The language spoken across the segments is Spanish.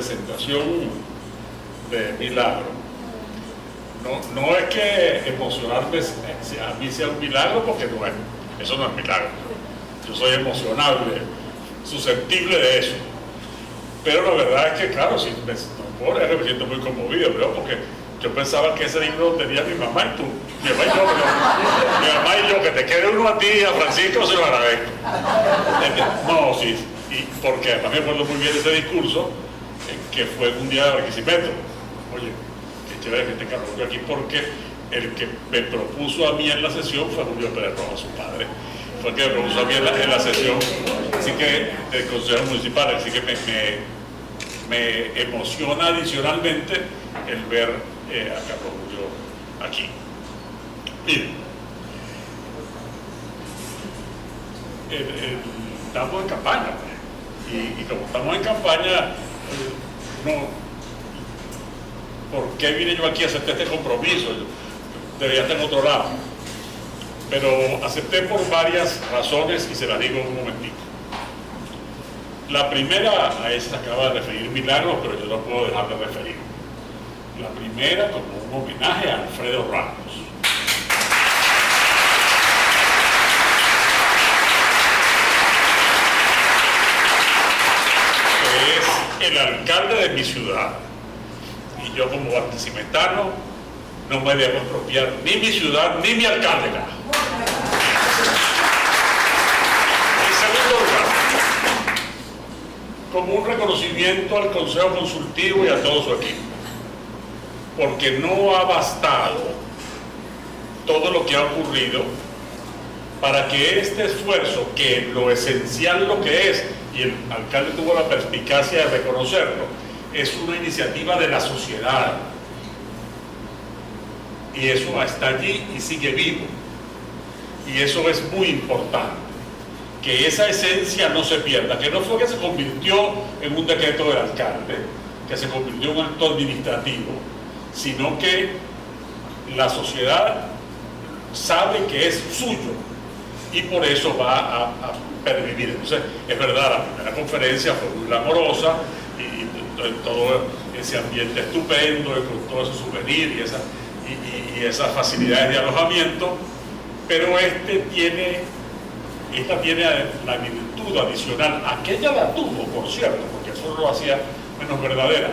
presentación de Milagro, no es que emocionarme a mí sea un milagro, porque no es, eso no es milagro. Yo soy emocionable, susceptible de eso. Pero la verdad es que, claro, si me siento muy conmovido, ¿no? Porque yo pensaba que ese libro tenía mi mamá y tú. Mi mamá y yo, que te quede uno a ti y a Francisco, se lo agradezco. No, sí, y porque además me acuerdo muy bien de ese discurso, que fue un día de Barquisimeto. Oye, qué chévere que esté Carlos Julio aquí, porque el que me propuso a mí en la sesión fue Julio Pérez Rojas, su padre. Fue el que me propuso a mí en la sesión, así que, del Consejo Municipal, así que me emociona adicionalmente el ver a Carlos Julio aquí. Miren, estamos en campaña, y como estamos en campaña, ¿por qué vine yo aquí a aceptar este compromiso? Yo debería estar en otro lado. Pero acepté por varias razones y se las digo un momentito. La primera, a esa se acaba de referir Milagros, pero yo no puedo dejar de referir. La primera, como un homenaje a Alfredo Ramos. Que es el alcalde de mi ciudad. Y yo, como barquisimetano, no me debo expropiar ni mi ciudad ni mi alcalde. En segundo lugar, como un reconocimiento al Consejo Consultivo y a todo su equipo, porque no ha bastado todo lo que ha ocurrido para que este esfuerzo, que lo esencial lo que es, y el alcalde tuvo la perspicacia de reconocerlo, es una iniciativa de la sociedad, y eso está allí y sigue vivo, y eso es muy importante, que esa esencia no se pierda, que no fue que se convirtió en un decreto del alcalde, que se convirtió en un acto administrativo, sino que la sociedad sabe que es suyo y por eso va a pervivir. Entonces, es verdad, la primera conferencia fue muy glamorosa y todo ese ambiente estupendo, y con todo ese souvenir y esas facilidades de alojamiento, pero esta tiene la virtud adicional, aquella la tuvo, por cierto, porque eso lo hacía menos verdadera,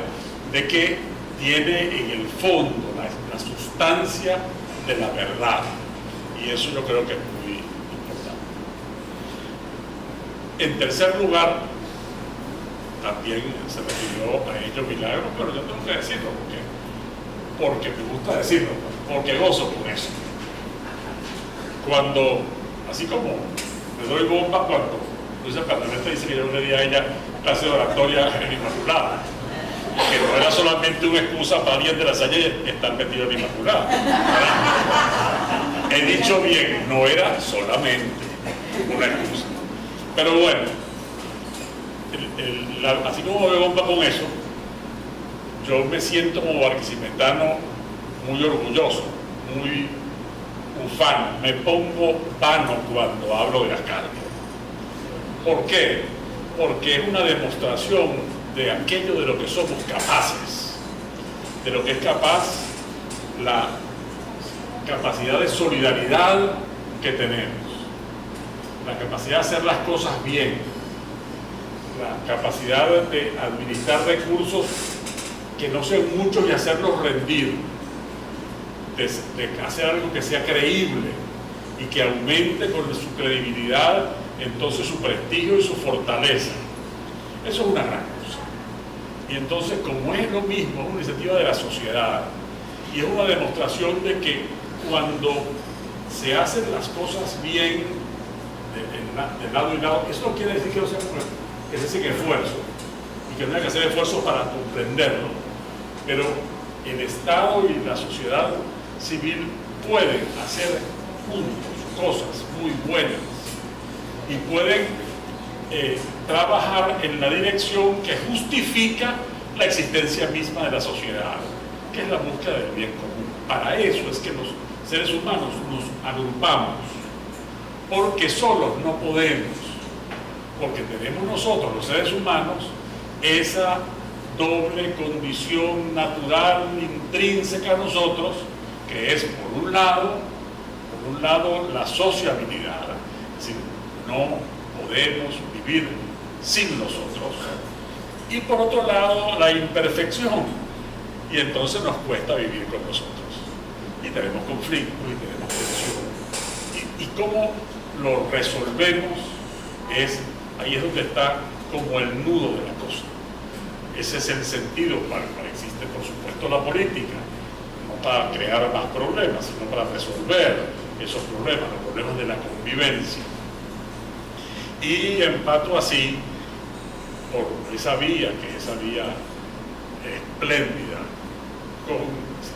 de que tiene en el fondo la sustancia de la verdad, y eso yo creo que es muy importante. En tercer lugar, también se refirió a ello Milagro, pero yo tengo que decirlo porque me gusta decirlo, porque gozo con eso. Cuando, así como me doy bomba cuando Luis Pernamete dice que yo le di a ella clase de oratoria en Inmaculada, que no era solamente una excusa para alguien de la Salle estar metido en Inmaculada. He dicho bien, no era solamente una excusa. Pero bueno, así como me doy bomba con eso, yo me siento como barquisimetano muy orgulloso, muy ufano, me pongo vano cuando hablo de alcalde. ¿Por qué? Porque es una demostración de aquello de lo que somos capaces, de lo que es capaz la capacidad de solidaridad que tenemos, la capacidad de hacer las cosas bien, la capacidad de administrar recursos que no sean muchos y hacerlos rendir, de hacer algo que sea creíble y que aumente con su credibilidad, entonces su prestigio y su fortaleza. Eso es una gran cosa. Y entonces, como es lo mismo, es una iniciativa de la sociedad y es una demostración de que cuando se hacen las cosas bien de lado y lado, eso no quiere decir que no sea que se hace esfuerzo y que no haya que hacer esfuerzo para comprenderlo, pero el Estado y la sociedad civil pueden hacer juntos cosas muy buenas y pueden trabajar en la dirección que justifica la existencia misma de la sociedad, que es la búsqueda del bien común. Para eso es que los seres humanos nos agrupamos, porque solos no podemos, porque tenemos nosotros, los seres humanos, esa doble condición natural intrínseca a nosotros, que es por un lado la sociabilidad, es decir, no podemos vivir sin nosotros, y por otro lado la imperfección, y entonces nos cuesta vivir con nosotros, y tenemos conflictos y tenemos tensión, y cómo lo resolvemos ahí es donde está como el nudo de la cosa. Ese es el sentido para el cual existe, por supuesto, la política, no para crear más problemas, sino para resolver esos problemas, los problemas de la convivencia. Y empato así por esa vía, que es esa vía espléndida,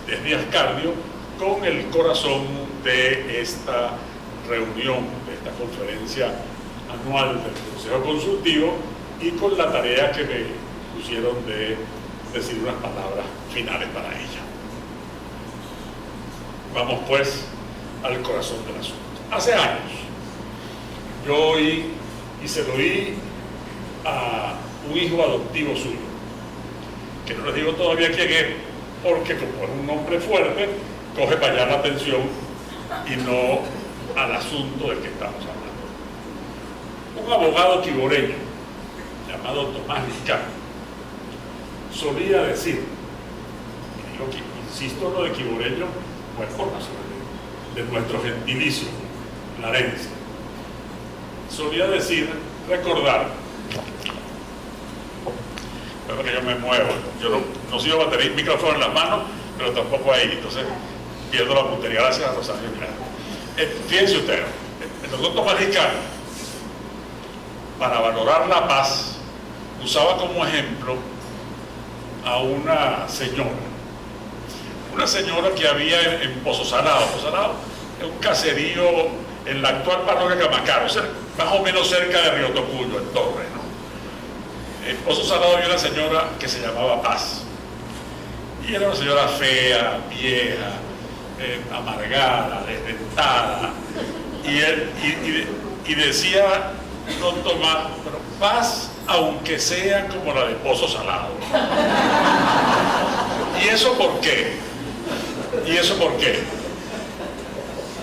desde Ascardio, con el corazón de esta reunión, de esta conferencia anual del Consejo Consultivo, y con la tarea que me pusieron de decir unas palabras finales para ella. Vamos pues al corazón del asunto. Hace años yo oí, y se lo oí a un hijo adoptivo suyo, que no les digo todavía quién es, porque como es un hombre fuerte, coge para allá la atención y no al asunto del que estamos hablando. Un abogado quiboreño llamado Tomás Liscano solía decir, y digo que insisto en lo de quiboreño, pues por razón de nuestro gentilicio larense, solía decir, recordar, pero que yo me muevo, yo no sigo batería, micrófono en las manos, pero tampoco ahí, entonces pierdo la puntería. Gracias a Rosario. Fíjense ustedes, el doctor Tomás Liscano, para valorar la paz, usaba como ejemplo a una señora que había en Pozo Salado. Pozo Salado es un caserío en la actual parroquia Camacaro, más o menos cerca de Río Tocuyo, en Torres, ¿no? En Pozo Salado había una señora que se llamaba Paz, y era una señora fea, vieja, amargada, desdentada, y decía don Tomás, pero paz aunque sea como la de Pozo Salado. ¿Y eso por qué?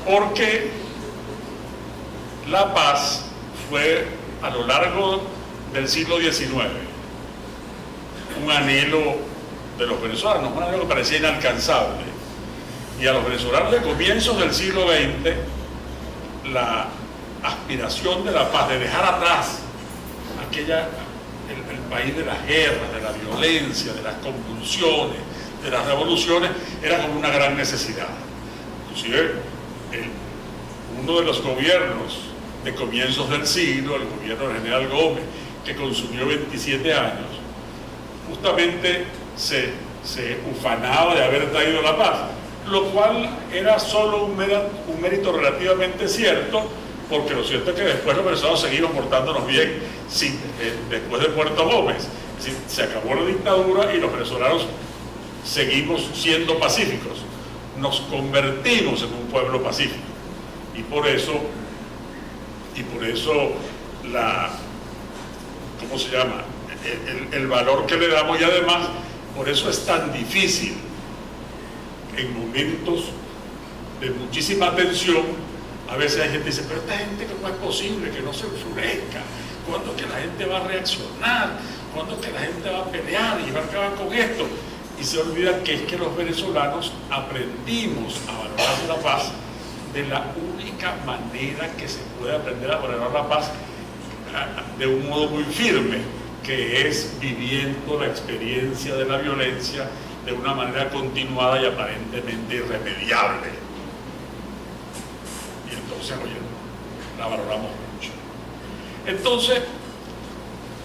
Porque la paz fue a lo largo del siglo XIX un anhelo de los venezolanos, un anhelo que parecía inalcanzable, y a los venezolanos de comienzos del siglo XX la aspiración de la paz, de dejar atrás el país de las guerras, de la violencia, de las convulsiones, de las revoluciones, era como una gran necesidad. Inclusive uno de los gobiernos de comienzos del siglo, el gobierno del general Gómez, que consumió 27 años, justamente se ufanaba de haber traído la paz, lo cual era solo un mérito relativamente cierto, porque lo cierto es que después los venezolanos seguimos portándonos bien después de Puerto Gómez. Es decir, se acabó la dictadura y los venezolanos seguimos siendo pacíficos. Nos convertimos en un pueblo pacífico. Y por eso ¿cómo se llama? El valor que le damos, y además por eso es tan difícil en momentos de muchísima tensión. A veces hay gente que dice, pero esta gente, ¿cómo es posible que no se enfurezca? ¿Cuándo es que la gente va a reaccionar? ¿Cuándo es que la gente va a pelear y va a acabar con esto? Y se olvidan que es que los venezolanos aprendimos a valorar la paz de la única manera que se puede aprender a valorar la paz, de un modo muy firme, que es viviendo la experiencia de la violencia de una manera continuada y aparentemente irremediable. Y entonces, oye, la valoramos mucho. Entonces,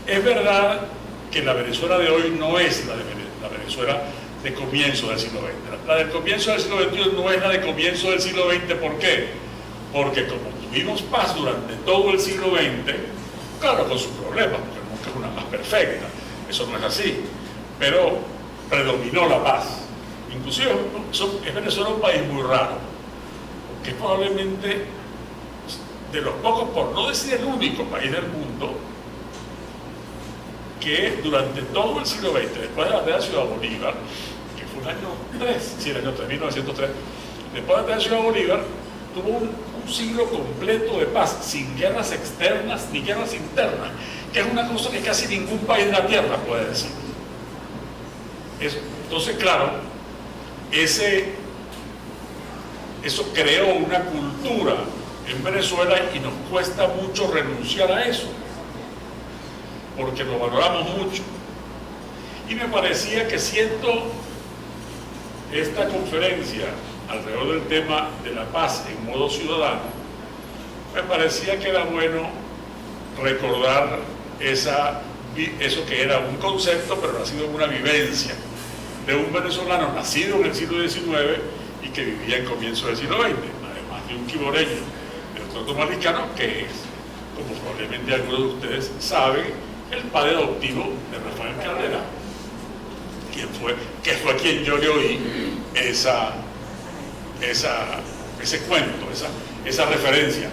es verdad que la Venezuela de hoy no es la Venezuela de comienzo del siglo XX. La del comienzo del siglo XXI no es la de comienzo del siglo XX. ¿Por qué? Porque como tuvimos paz durante todo el siglo XX, claro, con sus problemas, porque nunca es una paz perfecta, eso no es así, pero predominó la paz. Inclusive es Venezuela un país muy raro, que es probablemente de los pocos, por no decir el único país del mundo, que durante todo el siglo XX, después de la batalla de Ciudad Bolívar, que fue el año 3, sí, el año 3, 1903, después de la batalla de Ciudad Bolívar, tuvo un siglo completo de paz, sin guerras externas ni guerras internas, que es una cosa que casi ningún país de la Tierra puede decir. Entonces, claro, eso creó una cultura en Venezuela y nos cuesta mucho renunciar a eso, porque lo valoramos mucho. Y me parecía que siendo esta conferencia alrededor del tema de la paz en modo ciudadano, me parecía que era bueno recordar eso que era un concepto, pero ha sido una vivencia de un venezolano nacido en el siglo XIX y que vivía en comienzo del siglo XX, además de un quiboreño del Puerto Maricano, que es, como probablemente algunos de ustedes saben, el padre adoptivo de Rafael Caldera, que fue quien yo le oí ese cuento, esa referencia.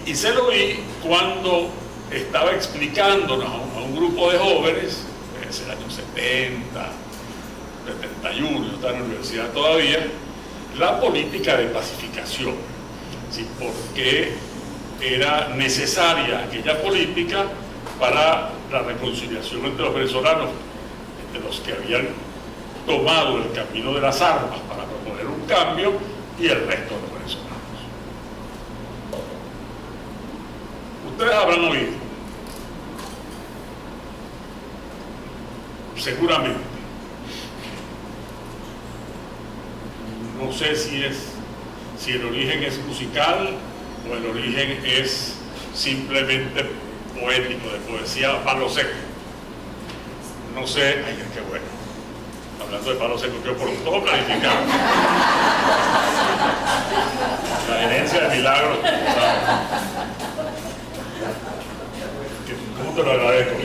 Y se lo oí cuando estaba explicándonos a un grupo de jóvenes, es el año 70, 71, yo estaba en la universidad todavía, la política de pacificación, ¿sí? ¿Por qué era necesaria aquella política para la reconciliación entre los venezolanos, entre los que habían tomado el camino de las armas para proponer un cambio y el resto de los venezolanos? Ustedes habrán oído, seguramente, no sé si el origen es musical o el origen es simplemente poético, de poesía, Palo Seco. No sé, ay, qué bueno. Hablando de Palo Seco, que por todo planificado. La gerencia de Milagros, ¿sabes? ¿Cómo te lo agradezco?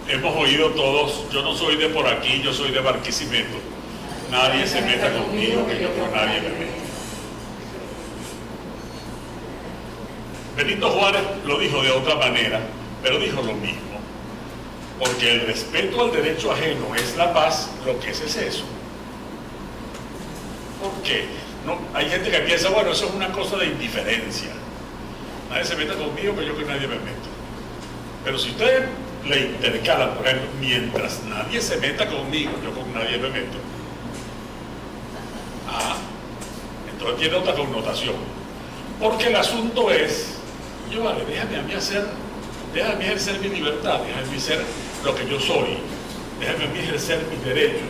Hemos oído todos, yo no soy de por aquí, yo soy de Barquisimeto. Nadie se meta conmigo, que yo con nadie me meto. Benito Juárez lo dijo de otra manera, pero dijo lo mismo. Porque el respeto al derecho ajeno es la paz, lo que es eso. ¿Por qué? No, hay gente que piensa, bueno, eso es una cosa de indiferencia. Nadie se meta conmigo, que yo con nadie me meto. Pero si ustedes le intercalan, por ejemplo, mientras nadie se meta conmigo, yo con nadie me meto, entonces tiene otra connotación. Porque el asunto es, vale, déjame a mí ejercer mi libertad, déjame a mí ser lo que yo soy, déjame a mí ejercer mis derechos.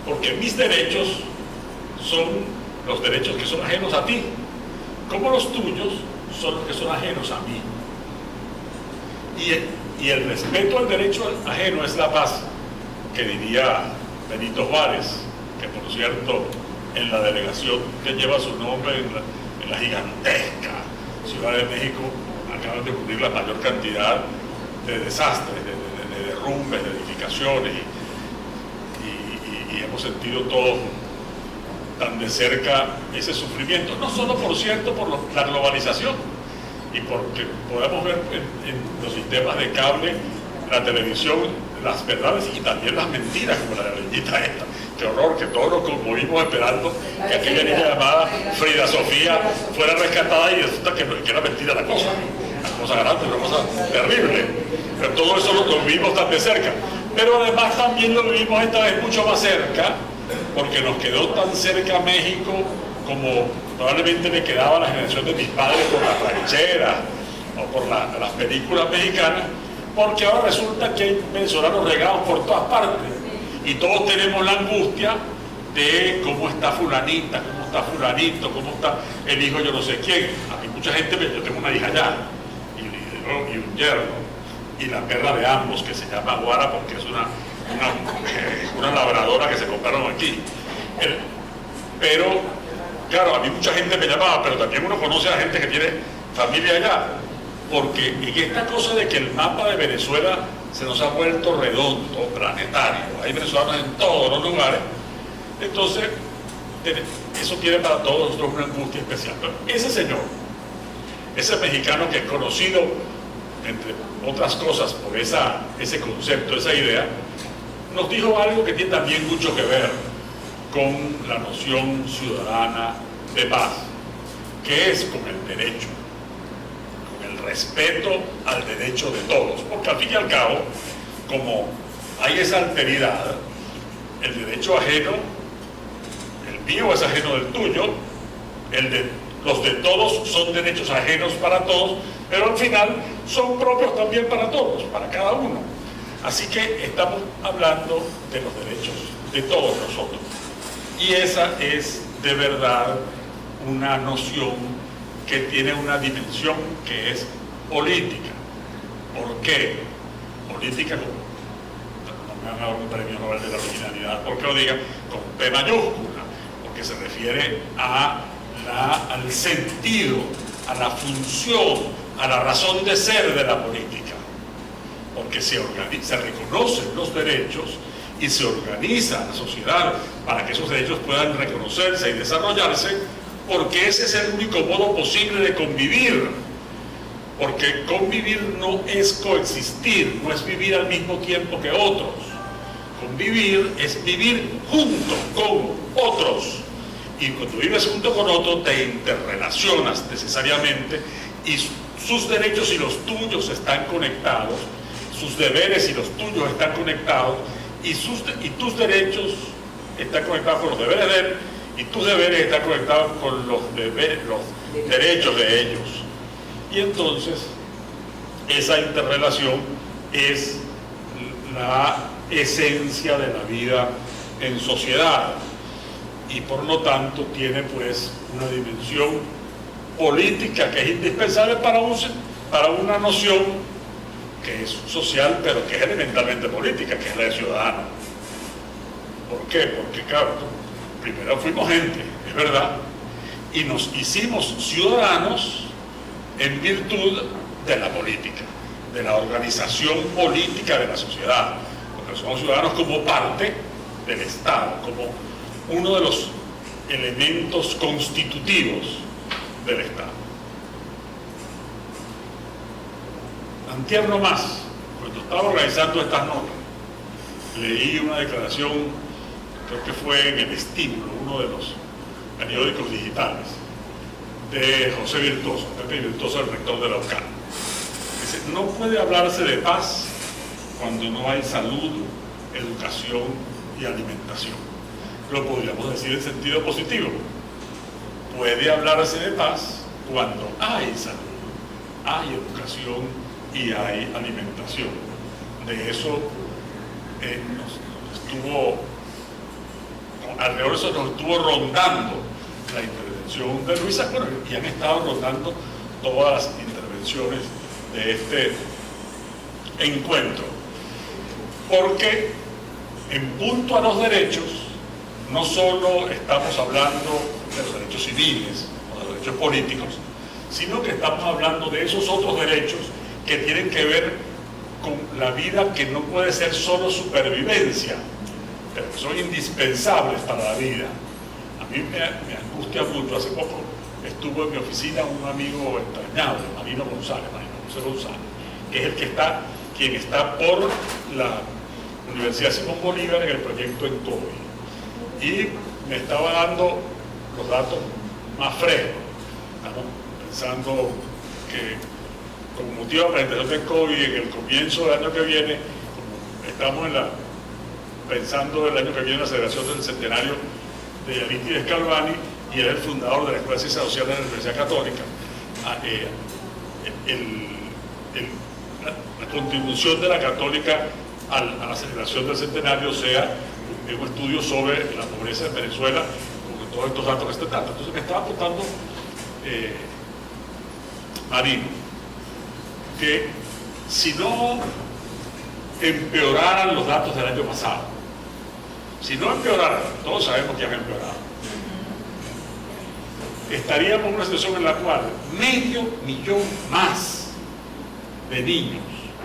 Porque mis derechos son los derechos que son ajenos a ti, como los tuyos son los que son ajenos a mí. Y el respeto al derecho ajeno es la paz, que diría Benito Juárez, que por cierto en la delegación que lleva su nombre en la gigantesca Ciudad de México acaban de ocurrir la mayor cantidad de desastres, de derrumbes, de edificaciones, y hemos sentido todos tan de cerca ese sufrimiento, no solo por cierto por la globalización, y porque podemos ver en los sistemas de cable, la televisión, las verdades y también las mentiras, como la niñita esta. Qué horror, que todos nos conmovimos esperando que aquella niña llamada Frida Sofía fuera rescatada y resulta que era mentira la cosa grande, una cosa terrible. Pero todo eso lo vivimos tan de cerca. Pero además también lo vivimos esta vez mucho más cerca, porque nos quedó tan cerca México como probablemente me quedaba la generación de mis padres por las rancheras o por las películas mexicanas, porque ahora resulta que hay venezolanos regados por todas partes y todos tenemos la angustia de cómo está fulanita, cómo está fulanito, cómo está el hijo yo no sé quién. A mí mucha gente, yo tengo una hija allá y un yerno, y la perra de ambos, que se llama Guara porque es una labradora que se compraron aquí. Pero claro, a mí mucha gente me llamaba, pero también uno conoce a gente que tiene familia allá, porque en esta cosa de que el mapa de Venezuela se nos ha vuelto redondo, planetario, hay venezolanos en todos los lugares, entonces eso tiene para todos nosotros una angustia especial. Pero ese señor, ese mexicano que es conocido, entre otras cosas, por ese concepto, esa idea, nos dijo algo que tiene también mucho que ver con la noción ciudadana de paz, que es con el derecho, con el respeto al derecho de todos, porque al fin y al cabo, como hay esa alteridad, el derecho ajeno, el mío es ajeno del tuyo, los de todos son derechos ajenos para todos, pero al final son propios también para todos, para cada uno. Así que estamos hablando de los derechos de todos nosotros. Y esa es de verdad una noción que tiene una dimensión que es política. ¿Por qué? Política, no me van a dar un premio Nobel de la originalidad porque lo diga con P mayúscula, porque se refiere al sentido, a la función, a la razón de ser de la política. Porque se reconocen los derechos y se organiza la sociedad para que esos derechos puedan reconocerse y desarrollarse, porque ese es el único modo posible de convivir. Porque convivir no es coexistir, no es vivir al mismo tiempo que otros. Convivir es vivir junto con otros. Y cuando vives junto con otro te interrelacionas necesariamente y sus derechos y los tuyos están conectados, sus deberes y los tuyos están conectados y tus derechos están conectados con los deberes de él y tus deberes están conectados con los derechos de ellos. Y entonces esa interrelación es la esencia de la vida en sociedad y por lo tanto tiene pues una dimensión política que es indispensable para una noción que es social pero que es elementalmente política, que es la de ciudadano. ¿Por qué? Porque claro, primero fuimos gente, es verdad, y nos hicimos ciudadanos en virtud de la política, de la organización política de la sociedad, porque somos ciudadanos como parte del Estado, como uno de los elementos constitutivos del Estado. Antier no más, cuando estaba organizando estas notas, leí una declaración, creo que fue en El Estímulo, uno de los periódicos digitales, de José Virtuoso, Pepe Virtuoso, el rector de la UCAN. Dice, no puede hablarse de paz cuando no hay salud, educación y alimentación. Lo podríamos decir en sentido positivo. Puede hablarse de paz cuando hay salud, hay educación y hay alimentación. De eso alrededor de eso nos estuvo rondando la intervención de Luisa, bueno, y han estado rondando todas las intervenciones de este encuentro. Porque en punto a los derechos, no solo estamos hablando de los derechos civiles o de los derechos políticos, sino que estamos hablando de esos otros derechos que tienen que ver con la vida que no puede ser solo supervivencia, pero que son indispensables para la vida. A mí me angustia mucho. Hace poco estuvo en mi oficina un amigo entrañable, Marino José González, que es quien está por la Universidad Simón Bolívar en el proyecto ENCOBI. Y me estaba dando los datos más frescos, pensando que como motivo de la presentación de ENCOBI en el comienzo del año que viene, como estamos pensando el año que viene en la celebración del centenario de Arístides Calvani, y es el fundador de la Escuela de Ciencias Sociales de la Universidad Católica, la contribución de la Católica a la celebración del centenario sea un estudio sobre la pobreza en Venezuela, con todos estos datos que están dando. Entonces me estaba apuntando Marino, que si no empeoraran los datos del año pasado, si no empeoraran, todos sabemos que han empeorado, estaríamos en una situación en la cual 500.000 más de niños,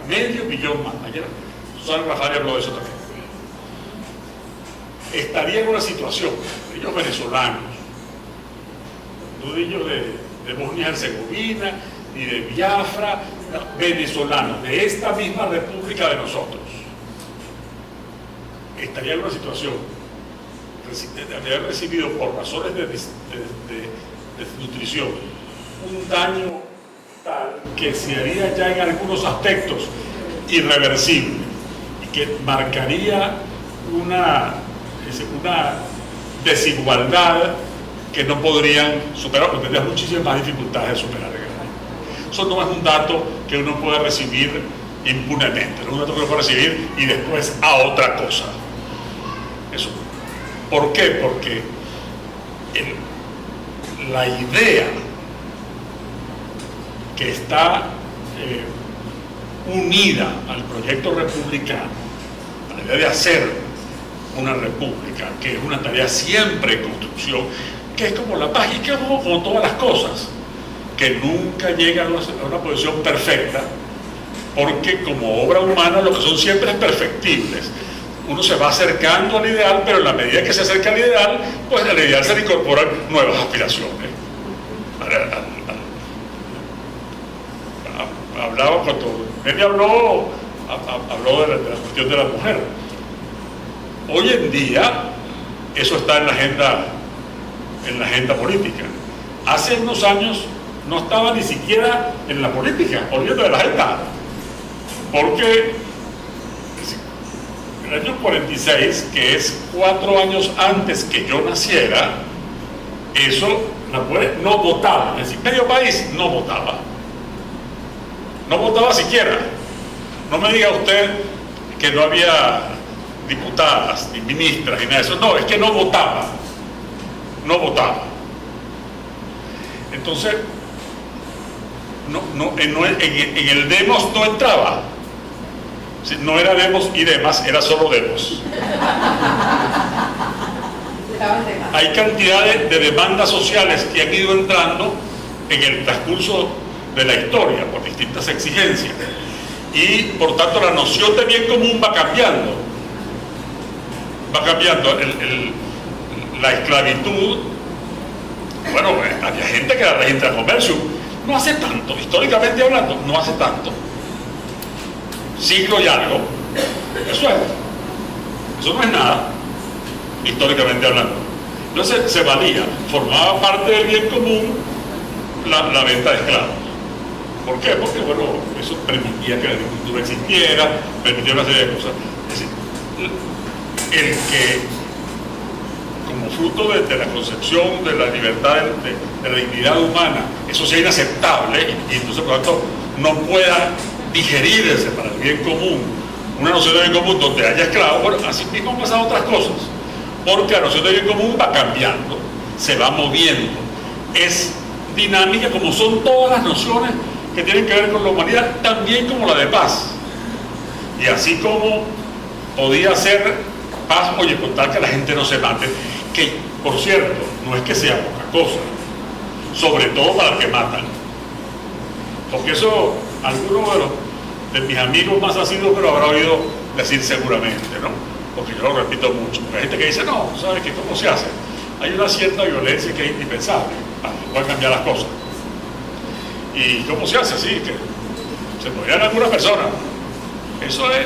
500.000 más, ayer Susana Rafael habló de eso también, estaría en una situación, ellos venezolanos, no digo de Bosnia y Herzegovina, ni de Biafra, no, venezolanos, de esta misma república de nosotros, estaría en una situación de haber recibido por razones de desnutrición un daño tal que se haría ya en algunos aspectos irreversible y que marcaría una desigualdad que no podrían superar, porque tendrían muchísimas más dificultades de superar. Eso no es un dato que uno pueda recibir impunemente, no es un dato que uno puede recibir y después a otra cosa. Eso. ¿Por qué? Porque la idea que está unida al proyecto republicano, a la idea de hacer una república, que es una tarea siempre en construcción, que es como la paz y que es como todas las cosas, que nunca llega a una posición perfecta, porque como obra humana lo que son siempre es perfectibles. Uno se va acercando al ideal, pero en la medida que se acerca al ideal, pues al ideal se le incorporan nuevas aspiraciones. Hablaba cuando él habló de la cuestión de la mujer. Hoy en día eso está en la agenda política. Hace unos años no estaba ni siquiera en la política, olvídate de la agenda, porque en el año 46, que es 4 años antes que yo naciera, eso la mujer no votaba, es decir, medio país no votaba siquiera. No me diga usted que no había diputadas, ni ministras, ni nada de eso. No, es que no votaba. Entonces, en el demos no entraba. No era demos y demás, era solo demos. Hay cantidades de demandas sociales que han ido entrando en el transcurso de la historia por distintas exigencias. Y por tanto la noción de bien común va cambiando. La esclavitud, bueno, había gente que la registra comercio, no hace tanto, históricamente hablando, no hace tanto, siglo y algo, eso no es nada, históricamente hablando. Entonces se valía, formaba parte del bien común la venta de esclavos. ¿Por qué? Porque, bueno, eso permitía que la agricultura existiera, permitía una serie de cosas. Es decir, el que, como fruto de la concepción de la libertad, de la dignidad humana, eso sea inaceptable y entonces, por lo tanto, no pueda digerirse para el bien común, una noción de bien común donde haya esclavos, bueno, así mismo han pasado otras cosas, porque la noción de bien común va cambiando, se va moviendo, es dinámica como son todas las nociones que tienen que ver con la humanidad, también como la de paz. Y así como podía ser paz, oye, contar que la gente no se mate, que por cierto, no es que sea poca cosa, sobre todo para los que matan, porque eso algunos de mis amigos más asiduos me lo habrá oído decir seguramente, ¿no? Porque yo lo repito mucho, porque hay gente que dice, no, ¿sabes qué? ¿Cómo se hace? Hay una cierta violencia que es indispensable para poder cambiar las cosas. ¿Y cómo se hace? Sí, que se podrían algunas personas. Eso es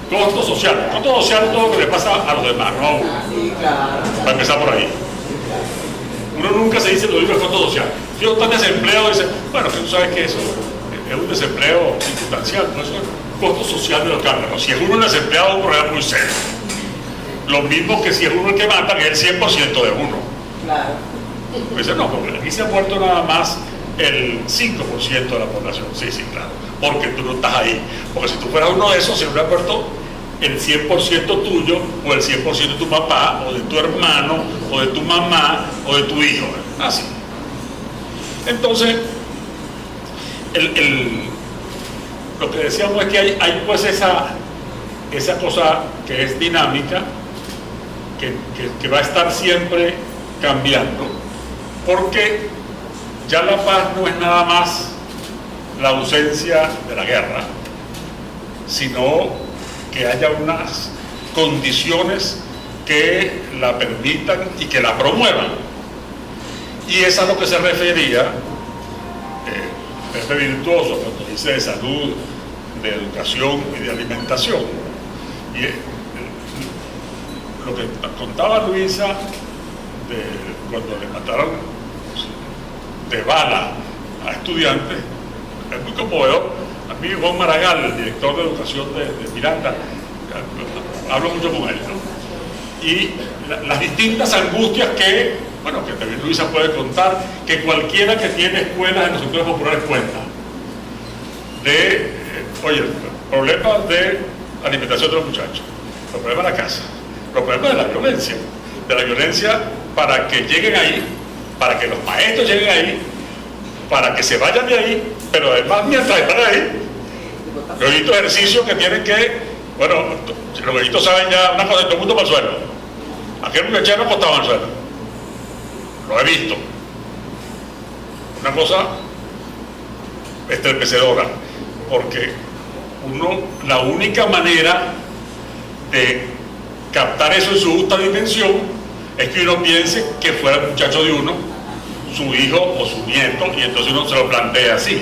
costo social. Costo social es todo lo que le pasa a los demás, ¿no? Sí, claro. Para empezar por ahí. Uno nunca se dice lo mismo de costo social. Si uno está desempleado, dice, bueno, tú sabes que eso es un desempleo circunstancial, no es un costo social de los cambios. Si es uno el desempleado, es un problema muy serio. Lo mismo que si es uno el que mata, que es el 100% de uno. Claro. Pues no, porque aquí se ha muerto nada más el 5% de la población. Sí, sí, claro. Porque tú no estás ahí. Porque si tú fueras uno de esos, se hubiera muerto el 100% tuyo, o el 100% de tu papá, o de tu hermano, o de tu mamá, o de tu hijo. Así. Entonces, lo que decíamos es que hay pues esa cosa que es dinámica, que va a estar siempre cambiando, porque ya la paz no es nada más la ausencia de la guerra, sino que haya unas condiciones que la permitan y que la promuevan. Y es a lo que se refería Pepe Virtuoso cuando dice de salud, de educación y de alimentación. Y lo que contaba Luisa cuando le mataron de bala a estudiantes es muy conmovedor. A mí Juan Maragall, el director de educación de Miranda, hablo mucho con él, ¿no? Y las distintas angustias que también Luisa puede contar, que cualquiera que tiene escuelas en los sectores populares cuenta. Problemas de alimentación de los muchachos, los problemas de la casa, los problemas de la violencia para que lleguen ahí, para que los maestros lleguen ahí, para que se vayan de ahí, pero además mientras están ahí, los distintos ejercicios que tienen que, los viejitos saben ya una cosa, todo el mundo para el suelo. Aquel muchacho acostado en el suelo. Lo he visto. Una cosa estremecedora, porque la única manera de captar eso en su justa dimensión es que uno piense que fuera el muchacho de uno, su hijo o su nieto, y entonces uno se lo plantea así,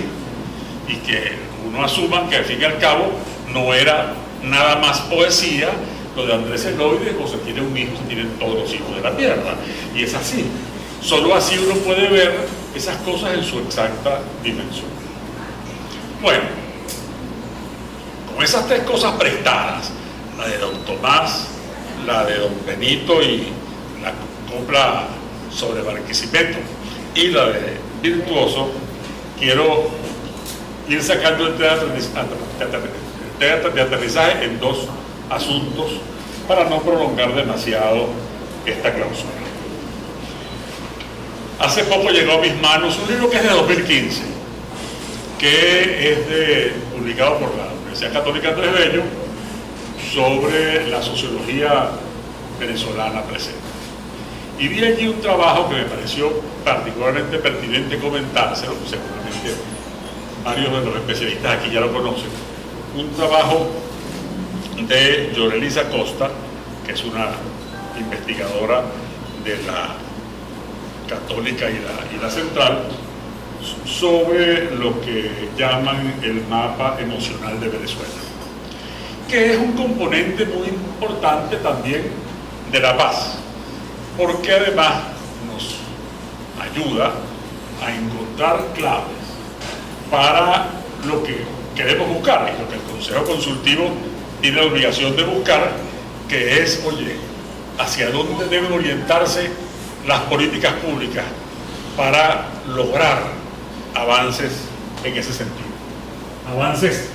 y que uno asuma que al fin y al cabo no era nada más poesía lo de Andrés Eloide, o se tiene un hijo, se tienen todos los hijos de la tierra, y es así. Solo así uno puede ver esas cosas en su exacta dimensión. Bueno, con esas tres cosas prestadas, la de don Tomás, la de don Benito y la copla sobre Barquisimeto y la de Virtuoso, quiero ir sacando el teatro de aterrizaje en dos asuntos para no prolongar demasiado esta clausura. Hace poco llegó a mis manos un libro que es de 2015, que es publicado por la Universidad Católica Andrés Bello, sobre la sociología venezolana presente. Y vi allí un trabajo que me pareció particularmente pertinente comentárselo, seguramente varios de los especialistas aquí ya lo conocen, un trabajo de Yorelisa Costa, que es una investigadora de la Católica y la Central, sobre lo que llaman el mapa emocional de Venezuela, que es un componente muy importante también de la paz, porque además nos ayuda a encontrar claves para lo que queremos buscar y lo que el Consejo Consultivo tiene la obligación de buscar, que es, hacia dónde deben orientarse las políticas públicas para lograr avances en ese sentido. Avances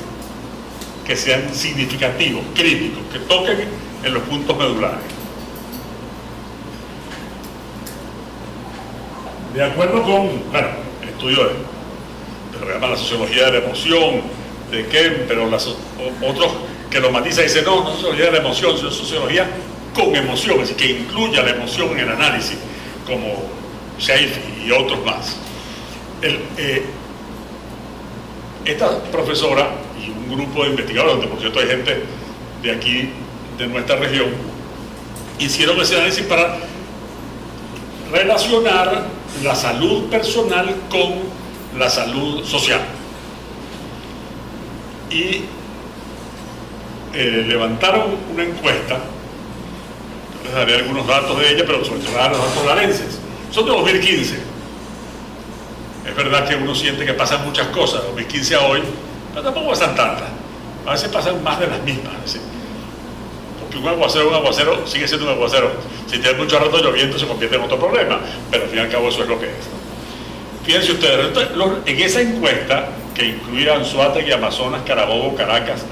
que sean significativos, críticos, que toquen en los puntos medulares. De acuerdo con, el estudio de lo que llaman la sociología de la emoción, de Kemp, pero otros que lo matizan y dicen, no es sociología de la emoción, sino sociología con emoción, es decir, que incluya la emoción en el análisis, como Schaefer y otros más. Esta profesora y un grupo de investigadores, donde por cierto hay gente de aquí, de nuestra región, hicieron ese análisis para relacionar la salud personal con la salud social. Y levantaron una encuesta, les daré algunos datos de ella, pero sobre todo los datos larenses. Son de 2015. Es verdad que uno siente que pasan muchas cosas, de 2015 a hoy, pero tampoco pasan tantas. A veces pasan más de las mismas. Porque un aguacero sigue siendo un aguacero. Si tiene mucho rato lloviendo se convierte en otro problema, pero al fin y al cabo eso es lo que es. Fíjense ustedes, en esa encuesta, que incluía Anzoátegui, Amazonas, Carabobo, Caracas,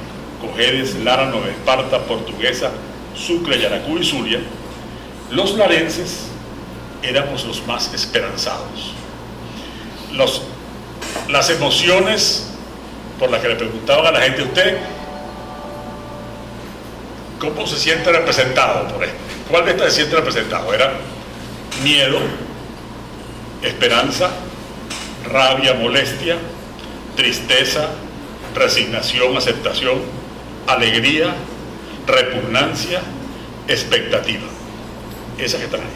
Cojedes, Lara, Nueva Esparta, Portuguesa, Sucre, Yaracú y Zulia, los larenses éramos los más esperanzados. Las emociones por las que le preguntaban a la gente, ¿usted cómo se siente representado por esto? ¿Cuál de estas se siente representado? Era miedo, esperanza, rabia, molestia, tristeza, resignación, aceptación, alegría, repugnancia, expectativa. Esas que están ahí.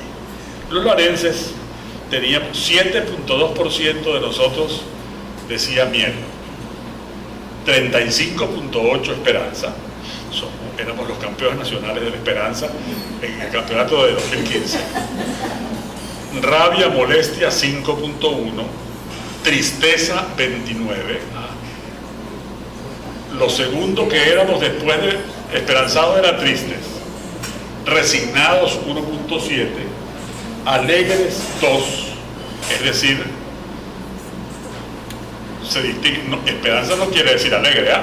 Los larenses teníamos 7.2% de nosotros decía miedo, 35.8% esperanza. Éramos los campeones nacionales de la esperanza en el campeonato de 2015. Rabia, molestia 5.1%, tristeza 29%. Lo segundo que éramos después de esperanzados era tristes, resignados 1.7%, alegres 2%, es decir, se distingue, esperanza no quiere decir alegre, ¿eh?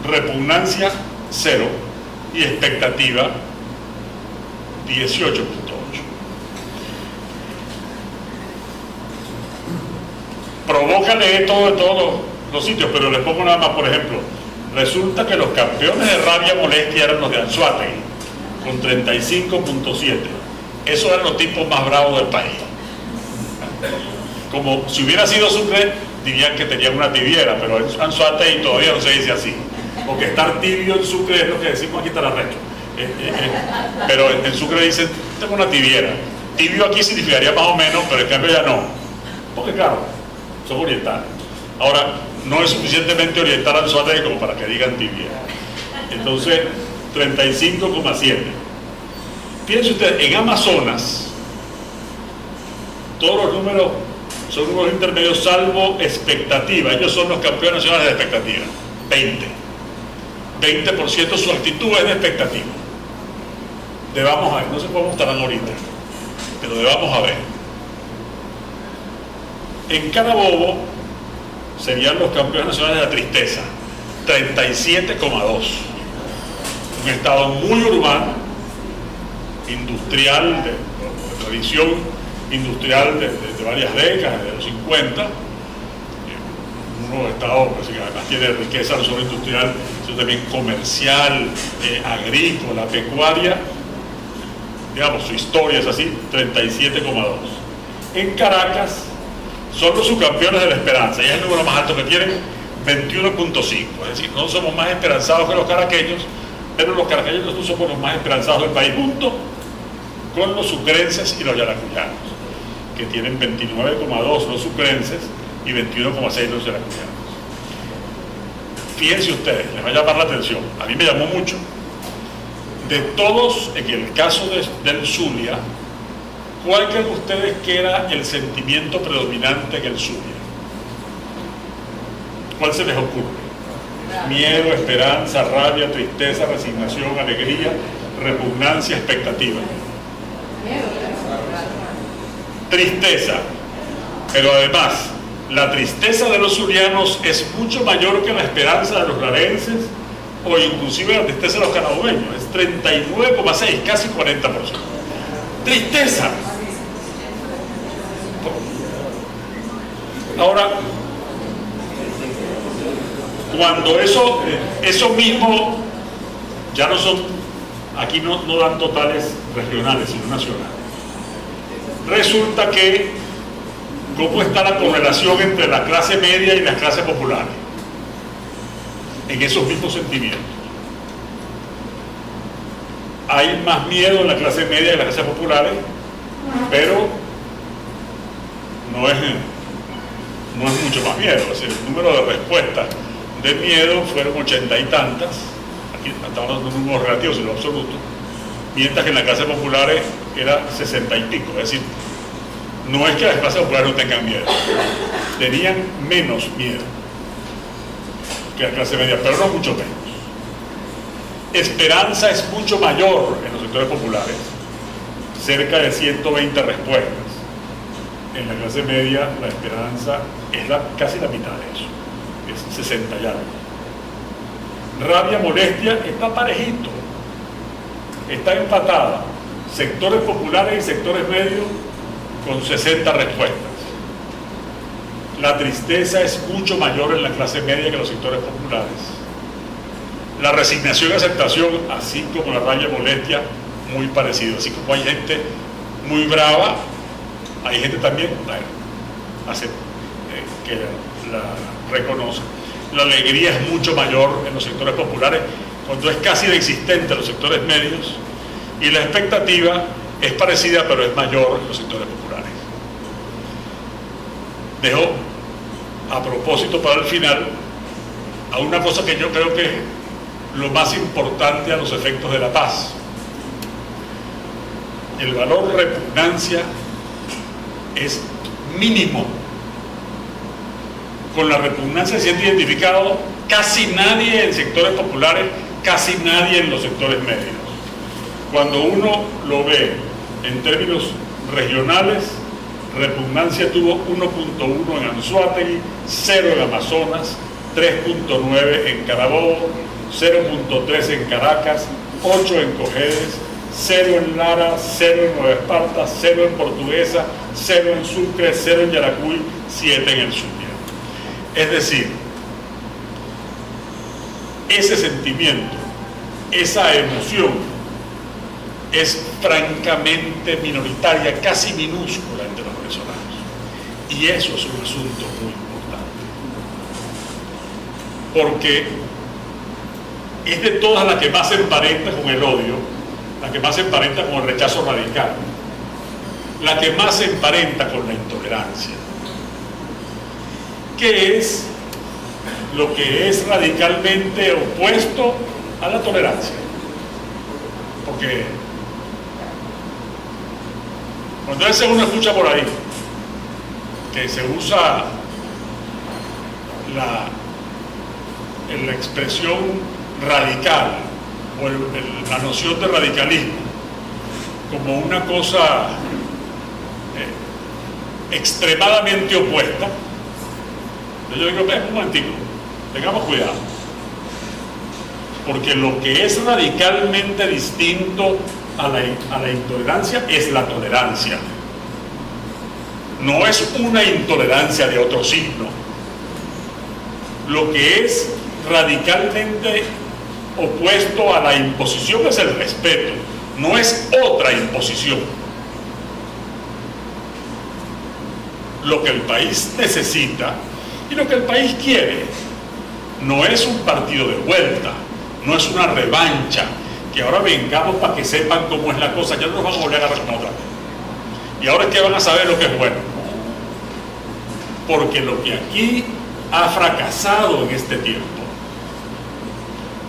Repugnancia 0 y expectativa 18.8. Provoca leer todo de todos los sitios, pero les pongo nada más. Por ejemplo, resulta que los campeones de rabia molestia eran los de Anzoátegui con 35.7. esos eran los tipos más bravos del país. Como si hubiera sido Sucre, dirían que tenían una tibiera, pero en Anzoátegui todavía no se dice así, porque estar tibio en Sucre es lo que decimos aquí, está la recho. Pero en Sucre dicen, tengo una tibiera. Tibio aquí significaría más o menos, pero en cambio ya no, porque claro, son orientales. Ahora, no es suficientemente oriental a Anzoátegui como para que digan tibiera. Entonces, 35,7. Fíjense ustedes, en Amazonas todos los números son números intermedios salvo expectativa. Ellos son los campeones nacionales de expectativa. 20% su actitud es de expectativa. Debamos a ver, no se puede mostrar ahorita, pero debamos a ver. En Carabobo serían los campeones nacionales de la tristeza, 37,2. Un estado muy urbano, industrial, de tradición industrial de varias décadas, de los 50, un estado pues, que además tiene riqueza no solo industrial, sino también comercial, agrícola, pecuaria. Digamos, su historia es así, 37,2. En Caracas son los subcampeones de la esperanza, y es el número más alto que tienen, 21,5. Es decir, no somos más esperanzados que los caraqueños, pero los caraqueños no somos los más esperanzados del país, junto con los sucrenses y los yaracuyanos, que tienen 29,2 los sucrenses y 21,6 los yaracuyanos. Fíjense ustedes, les va a llamar la atención, a mí me llamó mucho. De todos, en el caso del Zulia, ¿cuál creen ustedes que era el sentimiento predominante en el Zulia? ¿Cuál se les ocurre? Miedo, esperanza, rabia, tristeza, resignación, alegría, repugnancia, expectativa. Tristeza. Pero además, la tristeza de los zulianos es mucho mayor que la esperanza de los larenses o inclusive la tristeza de los carabobeños. Es 39,6, casi 40%. Tristeza. Ahora, cuando eso mismo ya no son, aquí no dan totales regionales, sino nacionales. Resulta que, ¿cómo está la correlación entre la clase media y las clases populares? En esos mismos sentimientos. Hay más miedo en la clase media y en las clases populares, pero no es mucho más miedo. Es decir, el número de respuestas de miedo fueron 80 y tantas, aquí estamos hablando de un número relativo, sino absoluto, mientras que en las clases populares era 60 y pico. Es decir, no es que las clases populares no tengan miedo, tenían menos miedo que la clase media, pero no mucho menos. Esperanza es mucho mayor en los sectores populares, cerca de 120 respuestas. En la clase media la esperanza es casi la mitad de eso, es 60 y algo. Rabia, molestia está parejito, está empatada, sectores populares y sectores medios con 60 respuestas. La tristeza es mucho mayor en la clase media que en los sectores populares. La resignación y aceptación, así como la rabia y molestia, muy parecido. Así como hay gente muy brava, hay gente también que la reconoce. La alegría es mucho mayor en los sectores populares cuando es casi inexistente en los sectores medios, y la expectativa es parecida pero es mayor en los sectores populares. Dejo a propósito para el final a una cosa que yo creo que es lo más importante a los efectos de la paz. El valor repugnancia es mínimo. Con la repugnancia se siente identificado casi nadie en sectores populares, casi nadie en los sectores medios. Cuando uno lo ve en términos regionales, repugnancia tuvo 1.1 en Anzoátegui, 0 en Amazonas, 3.9 en Carabobo, 0.3 en Caracas, 8 en Cojedes, 0 en Lara, 0 en Nueva Esparta, 0 en Portuguesa, 0 en Sucre, 0 en Yaracuy, 7 en el Zulia. Es decir, ese sentimiento, esa emoción es francamente minoritaria, casi minúscula entre los venezolanos. Y eso es un asunto muy importante. Porque es de todas las que más se emparenta con el odio, la que más se emparenta con el rechazo radical, la que más se emparenta con la intolerancia. ¿Qué es lo que es radicalmente opuesto a la tolerancia? Porque cuando a veces uno escucha por ahí que se usa la expresión radical o la noción de radicalismo como una cosa extremadamente opuesta, yo digo, un momentico, tengamos cuidado, porque lo que es radicalmente distinto a la intolerancia es la tolerancia. No es una intolerancia de otro signo. Lo que es radicalmente opuesto a la imposición es el respeto, no es otra imposición. Lo que el país necesita y lo que el país quiere no es un partido de vuelta, no es una revancha, que ahora vengamos para que sepan cómo es la cosa, ya no nos vamos a volver a agarrar otra vez. Y ahora es que van a saber lo que es bueno. Porque lo que aquí ha fracasado en este tiempo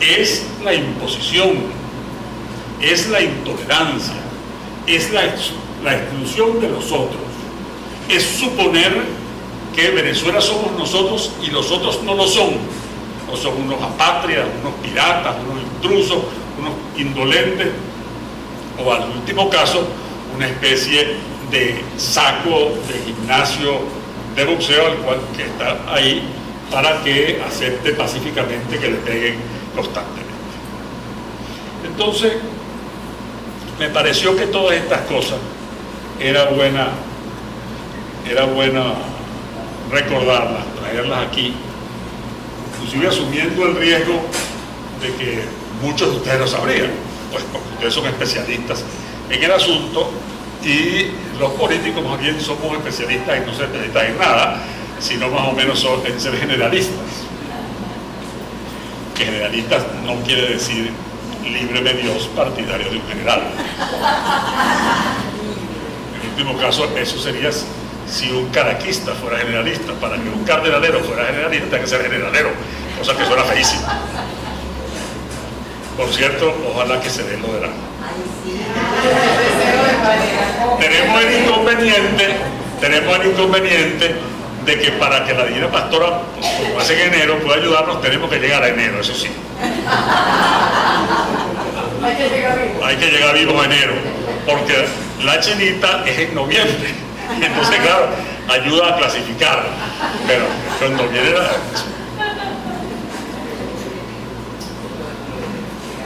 es la imposición, es la intolerancia, es la exclusión de los otros, es suponer que Venezuela somos nosotros y los otros no lo son, o son unos apátridas, unos piratas, unos intrusos, unos indolentes, o al último caso una especie de saco de gimnasio de boxeo al cual que está ahí para que acepte pacíficamente que le peguen constantemente. Entonces me pareció que todas estas cosas era buena recordarlas, traerlas aquí, inclusive asumiendo el riesgo de que muchos de ustedes lo sabrían, pues porque ustedes son especialistas en el asunto y los políticos más bien somos especialistas y no ser especialistas en nada, sino más o menos son en ser generalistas. Que generalistas no quiere decir líbreme Dios partidario de un general. En último caso, eso sería si un caraquista fuera generalista. Para que un cardenalero fuera generalista, tiene que ser generalero, cosa que suena feísima. Por cierto, ojalá que se dé lo de la... Tenemos el inconveniente de que para que la Divina Pastora, como hace en enero, pueda ayudarnos, tenemos que llegar a enero, eso sí. Hay que llegar vivos a enero, porque la chinita es en noviembre. Entonces, claro, ayuda a clasificar, pero cuando viene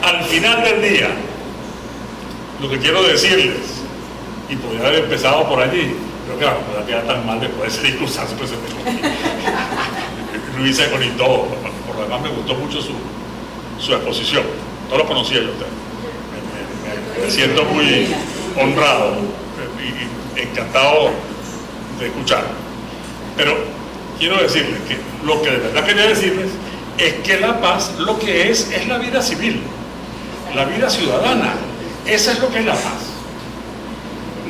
al final del día, lo que quiero decirles, y podría haber empezado por allí, pero claro, no me queda tan mal después de ese discursazo que se me Luis se conectó, por lo demás me gustó mucho su exposición, no lo conocía yo, me siento muy honrado y encantado de escuchar. Pero quiero decirles que lo que de verdad quería decirles es que la paz lo que es la vida civil, la vida ciudadana. Esa es lo que es la paz.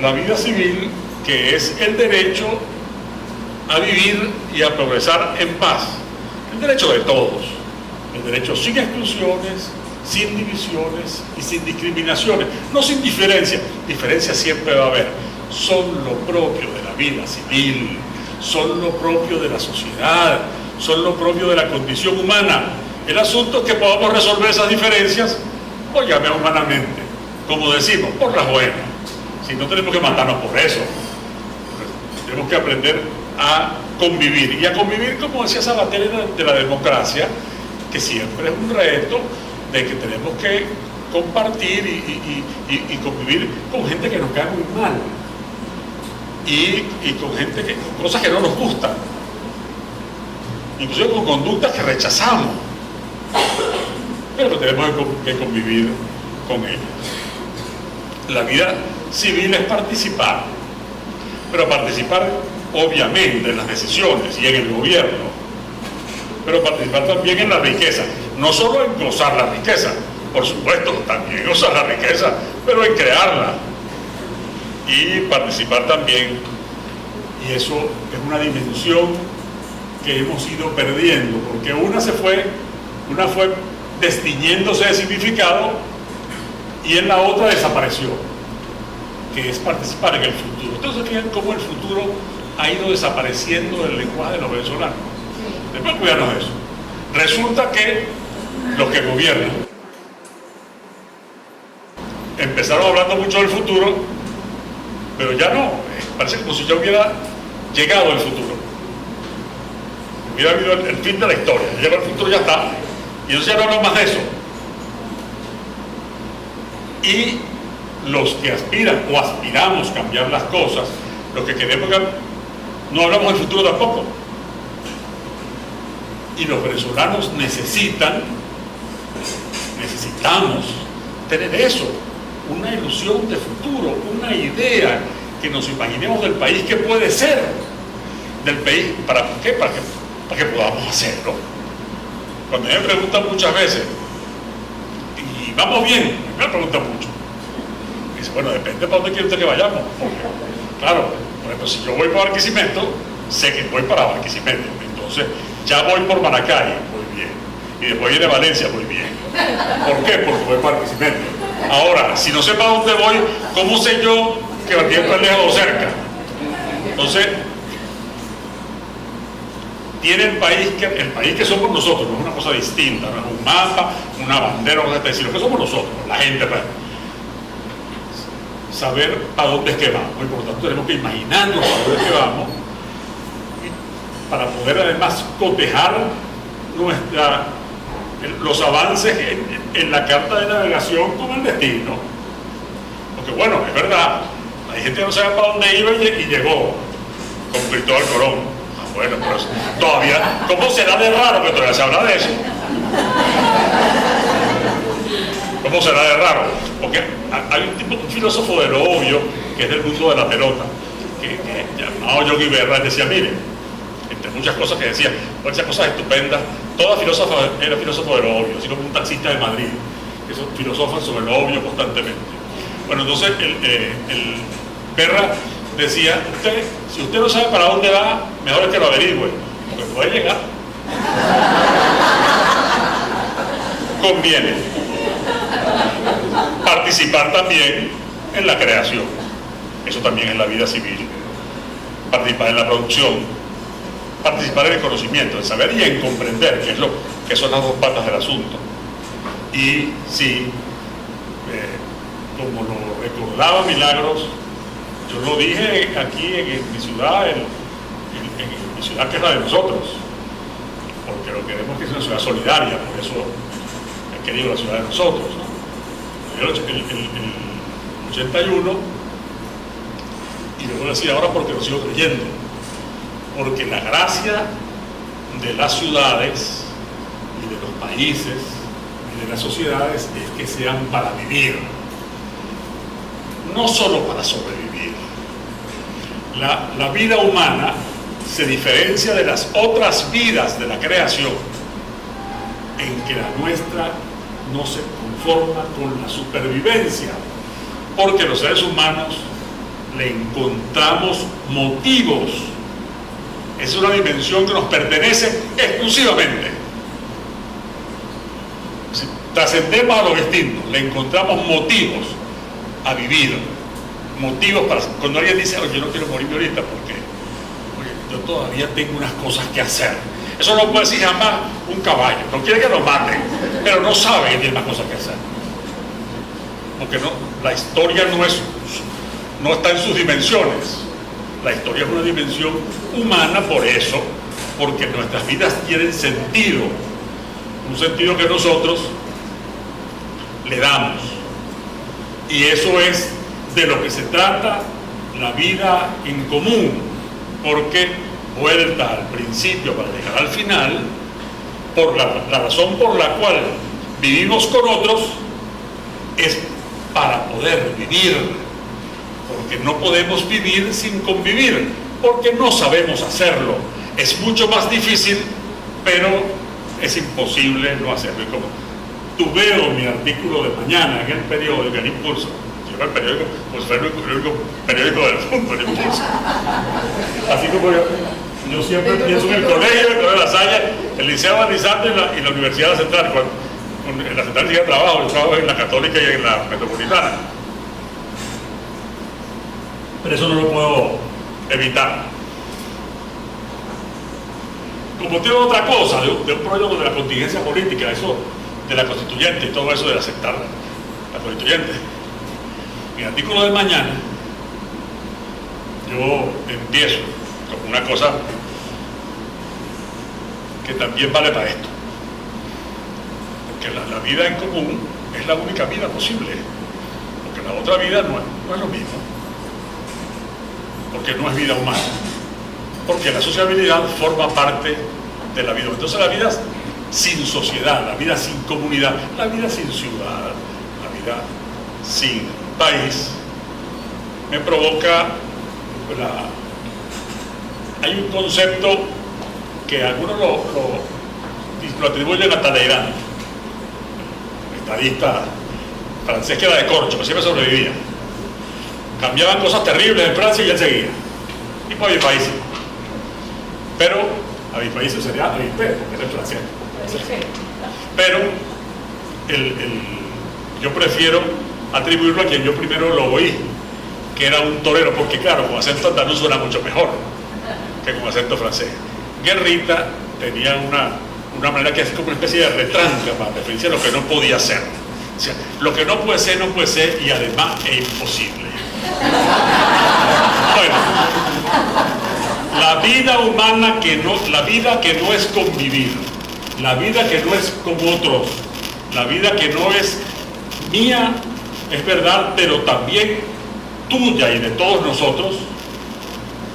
La vida civil, que es el derecho a vivir y a progresar en paz. El derecho de todos. El derecho sin exclusiones, sin divisiones y sin discriminaciones. No sin diferencia. Diferencia siempre va a haber. Son lo propio de la vida civil, son lo propio de la sociedad, son lo propio de la condición humana. El asunto es que podamos resolver esas diferencias, óigame, humanamente, como decimos, por las buenas. Si no tenemos que matarnos por eso, tenemos que aprender a convivir. Y a convivir, como decía Sabater, de la democracia, que siempre es un reto de que tenemos que compartir y convivir con gente que nos cae muy mal. Y con gente con cosas que no nos gustan, incluso con conductas que rechazamos, pero que tenemos que convivir con ellas. La vida civil es participar, pero participar obviamente en las decisiones y en el gobierno, pero participar también en la riqueza, no solo en gozar la riqueza, por supuesto, también gozar la riqueza, pero en crearla. Y participar también, y eso es una dimensión que hemos ido perdiendo, porque una fue destiñéndose de significado y en la otra desapareció, que es participar en el futuro. Entonces fíjense cómo el futuro ha ido desapareciendo del lenguaje de los venezolanos. Después cuidarnos de eso. Resulta que los que gobiernan empezaron hablando mucho del futuro, pero ya no, parece como si ya hubiera llegado el futuro, hubiera habido el fin de la historia, llegó el futuro, ya está, y entonces ya no hablamos más de eso. Y los que aspiran o aspiramos a cambiar las cosas, los que queremos no hablamos del futuro tampoco. Y los venezolanos necesitamos tener eso, una ilusión de futuro, una idea que nos imaginemos del país que puede ser, del país, ¿para qué? Para que podamos hacerlo. Cuando me preguntan muchas veces, ¿y vamos bien? Me preguntan mucho. Y dice, bueno, depende para dónde quiere usted que vayamos. Porque, claro, por ejemplo, si yo voy para Barquisimeto, sé que voy para Barquisimeto. Entonces, ya voy por Maracay, muy bien. Y después viene Valencia, muy bien. ¿Por qué? Porque voy para Barquisimeto. Ahora, si no sé para dónde voy, ¿cómo sé yo que Barquisimeto es lejos o cerca? Entonces, tiene el país que somos nosotros, no es una cosa distinta, no es un mapa, una bandera, no es decir, lo que somos nosotros, la gente real. Saber a dónde es que vamos, y por lo tanto tenemos que imaginarnos a dónde es que vamos, para poder además cotejar los avances en la carta de navegación con el destino. Porque bueno, es verdad, hay gente que no sabe para dónde iba y llegó con Cristóbal Colón. Bueno, pues todavía, ¿cómo será de raro que todavía se habla de eso? ¿Cómo será de raro? Porque hay un filósofo de lo obvio, que es del mundo de la pelota, que llamado Yogi Berra, decía, mire, entre muchas cosas que decía, muchas cosas estupendas, todo filósofo era filósofo de lo obvio, así como un taxista de Madrid, que son filósofos sobre lo obvio constantemente. Bueno, entonces el Berra decía, si usted no sabe para dónde va, mejor es que lo averigüe, porque puede llegar. Conviene participar también en la creación, eso también es la vida civil, participar en la producción, participar en el conocimiento, en saber y en comprender, que son las dos patas del asunto. Y sí, como lo recordaba Milagros, yo lo dije aquí en mi ciudad, en mi ciudad que es la de nosotros, porque lo queremos que sea una ciudad solidaria, por eso he querido la ciudad de nosotros, ¿no? El 81, y luego decía ahora porque lo sigo creyendo, porque la gracia de las ciudades y de los países y de las sociedades es que sean para vivir, no solo para sobrevivir. La vida humana se diferencia de las otras vidas de la creación en que la nuestra no se conforma con la supervivencia, porque los seres humanos le encontramos motivos. Es una dimensión que nos pertenece exclusivamente. Si trascendemos a los instintos, le encontramos motivos a vivir, motivos para... Cuando alguien dice, oye, yo no quiero morirme ahorita porque yo todavía tengo unas cosas que hacer. Eso no puede decir jamás un caballo. No quiere que lo maten, pero no sabe que tiene más cosas que hacer. Porque no, la historia no está en sus dimensiones. La historia es una dimensión humana por eso, porque nuestras vidas tienen sentido. Un sentido que nosotros le damos. Y eso es de lo que se trata la vida en común, porque vuelta al principio para llegar al final, por la razón por la cual vivimos con otros es para poder vivir, porque no podemos vivir sin convivir, porque no sabemos hacerlo. Es mucho más difícil, pero es imposible no hacerlo. Y como tú veo mi artículo de mañana en el periódico, en Impulso, el periódico, pues fue el único periódico del mundo, el Impulso. Así como yo siempre pienso en el colegio de La Salle, el Liceo Balizarte y la Universidad de la Central. En la Central sigue trabajo, yo trabajo en la Católica y en la Metropolitana. Pero eso no lo puedo evitar. Como tengo otra cosa, de un proyecto de la contingencia política, eso de la constituyente y todo eso de aceptar la constituyente. Mi artículo de mañana, yo empiezo con una cosa que también vale para esto, porque la vida en común es la única vida posible, porque la otra vida no es lo mismo, porque no es vida humana, porque la sociabilidad forma parte de la vida. Entonces la vida sin sociedad, la vida sin comunidad, la vida sin ciudad, la vida sin país, me provoca hay un concepto que algunos lo atribuyen a Talleyrand, estadista francés que era de corcho, que siempre sobrevivía. Cambiaban cosas terribles en Francia y él seguía. Y por mi país. Pero a mi país sería a mi porque él es francés. Pero yo prefiero atribuirlo a quien yo primero lo oí, que era un torero, porque claro, con acento andaluz suena mucho mejor que con acento francés. Guerrita tenía una manera que es como una especie de retranca para referirse a lo que no podía ser. O sea, lo que no puede ser y además es imposible. Bueno, la vida humana la vida que no es convivir, la vida que no es como otros, la vida que no es mía, es verdad, pero también tuya y de todos nosotros,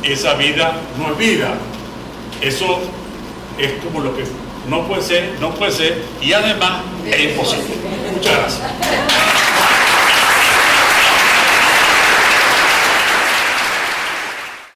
esa vida no es vida. Eso es como lo que no puede ser y además es imposible. Muchas gracias.